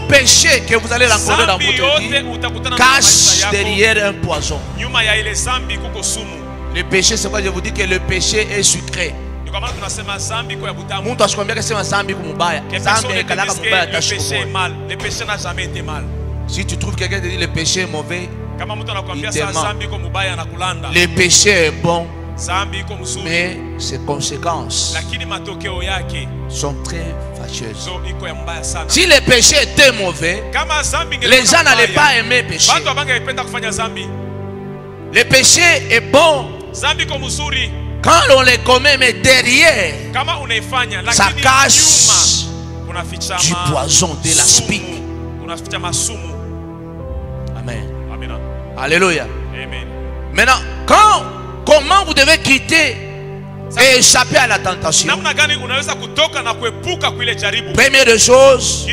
péché que vous allez rencontrer dans votre vie cache derrière un poison. Le péché, c'est quoi je vous dis que le péché est sucré. Le péché est mal. Le péché n'a jamais été mal. Si tu trouves quelqu'un qui dit le péché est mauvais, il te ment. Le péché est bon, mais ses conséquences sont très fâcheuses. Si le péché était mauvais, les gens n'allaient pas aimer pécher. Le péché est bon quand on les commet, mais derrière, ça cache du poison, de la spique. Amen. Alléluia. Maintenant, comment vous devez quitter et échapper à la tentation? Première des choses,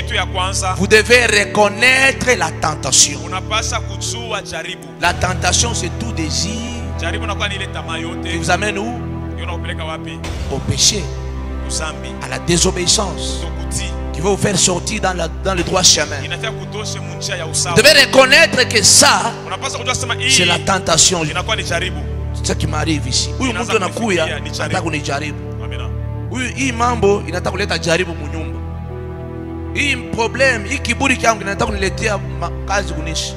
vous devez reconnaître la tentation. La tentation, c'est tout désir qui vous amène où? Au péché, à la désobéissance, qui va vous faire sortir dans le droit chemin. Vous devez reconnaître que ça, c'est la tentation. C'est ce qui m'arrive ici. Oui, mtu anakuya anataka kunijaribu. Huyu hii mambo inataka kuleta jaribu munyumba. Hii problem, hii kiburi changu inataka kuniletea kazi kunishi.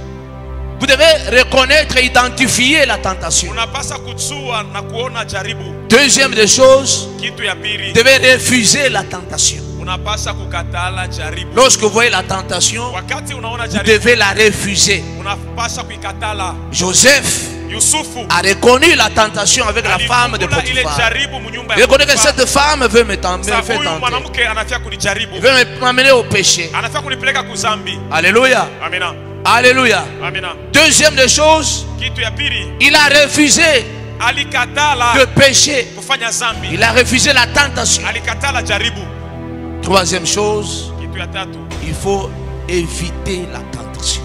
Vous devez reconnaître et identifier la tentation. Deuxième des choses, vous devez refuser la tentation. Lorsque vous voyez la tentation, vous devez la refuser. Joseph a reconnu la tentation avec la femme de Potiphar. Il reconnaît que cette femme veut me tenter. Elle veut m'amener au péché. Alléluia. Alléluia. Deuxième des choses, il a refusé le péché. Il a refusé la tentation. Troisième chose, il faut éviter la tentation.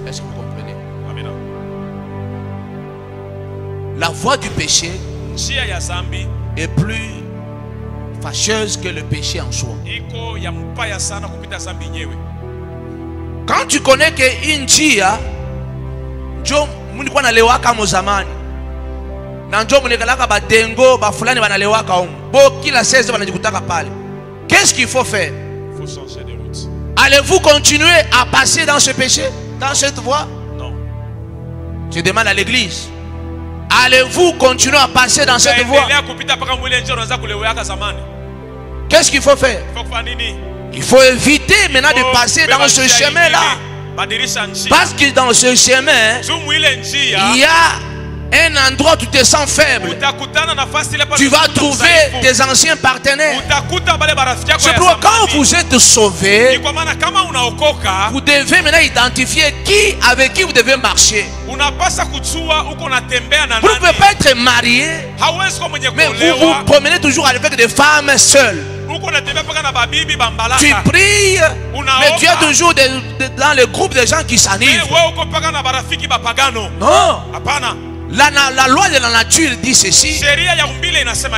Est-ce que vous comprenez? La voie du péché est plus fâcheuse que le péché en soi. Quand tu connais que injia njo mulikuwa nalewaka mozamani na njo munekalaka badengo bafulani banalewaka bo kila 16 banajikutaka pale, qu'est-ce qu'il faut faire? Il faut changer de route. Allez-vous continuer à passer dans ce péché, dans cette voie? Non. Je demande à l'église, allez-vous continuer à passer dans cette voie? Qu'est-ce qu'il faut faire? Il faut éviter maintenant de passer dans ce chemin-là. Parce que dans ce chemin, il y a un endroit où tu te sens faible. Tu vas trouver tes anciens partenaires. C'est pourquoi quand vous êtes sauvé, vous devez maintenant identifier avec qui vous devez marcher. Vous ne pouvez pas être marié, mais vous vous promenez toujours avec des femmes seules. Tu pries, mais tu es toujours dans le groupe des gens qui s'anivrent. Non. La loi de la nature dit ceci: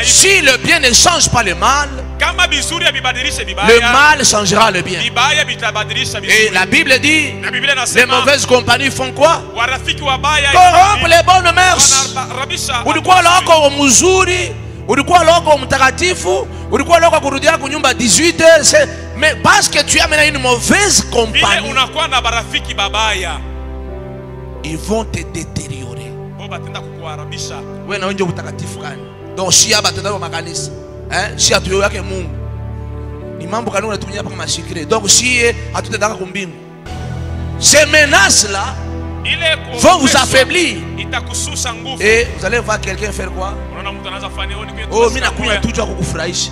si le bien ne change pas le mal, le mal changera le bien. Et la Bible dit, les mauvaises compagnies font quoi? Corrompre les bonnes mœurs. Ulikuwa loko mzuri, ulikuwa loko mtakatifu, ulikuwa loko kurudia kunyumba 18h, mais parce que tu as maintenant une mauvaise compagnie, ils vont te détériorer. Wewe na unje utakatifu gani? Donc si hapa tutaenda makanisa, si atuyo yake Mungu. Ni mambo kanuni unatumia hapa kama secret. Donc si hatutendaka kumbingu. Ces menaces là vont vous affaiblir. Et vous allez voir quelqu'un faire quoi? Oh, mina kunya tu kwa kukufurahisha.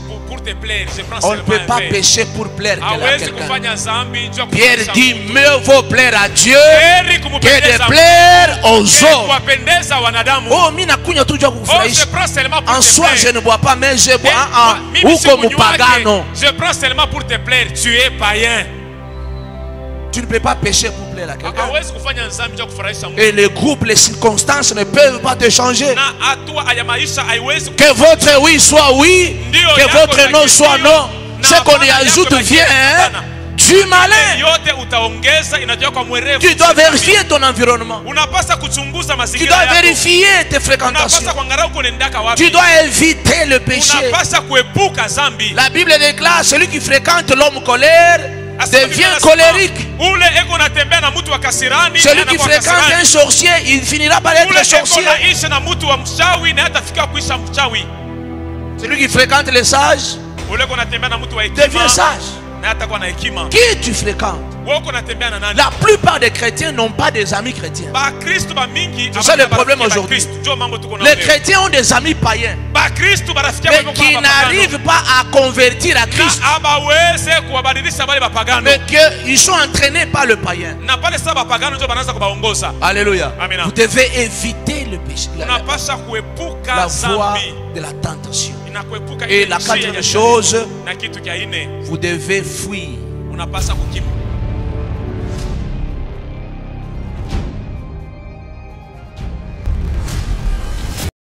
On ne peut pas pécher pour plaire à quelqu'un. Pierre dit, mieux vaut plaire à Dieu que de plaire aux autres. Oh, mina kunya tu kwa kukufurahisha. En soi, je ne bois pas, mais je bois ou comme pagano. Je prends seulement pour te plaire. Tu es païen. Tu ne peux pas pécher pour plaire à quelqu'un. Et les groupes, les circonstances ne peuvent pas te changer. Que votre oui soit oui, que votre non soit non. Ce qu'on y ajoute vient du malin. Tu dois vérifier ton environnement. Tu dois vérifier tes fréquentations. Tu dois éviter le péché. La Bible déclare: celui qui fréquente l'homme colère devient colérique. Celui qui fréquente un sorcier, il finira par être sorcier. Celui qui fréquente les sages devient sage. Qui tu fréquentes? La plupart des chrétiens n'ont pas des amis chrétiens. C'est ça le problème aujourd'hui. Les chrétiens ont des amis païens, mais qui n'arrivent pas à convertir à Christ, mais qu'ils sont entraînés par le païen. Alléluia. Vous devez éviter le péché, la voie de la tentation. Et la quatrième chose, vous devez fuir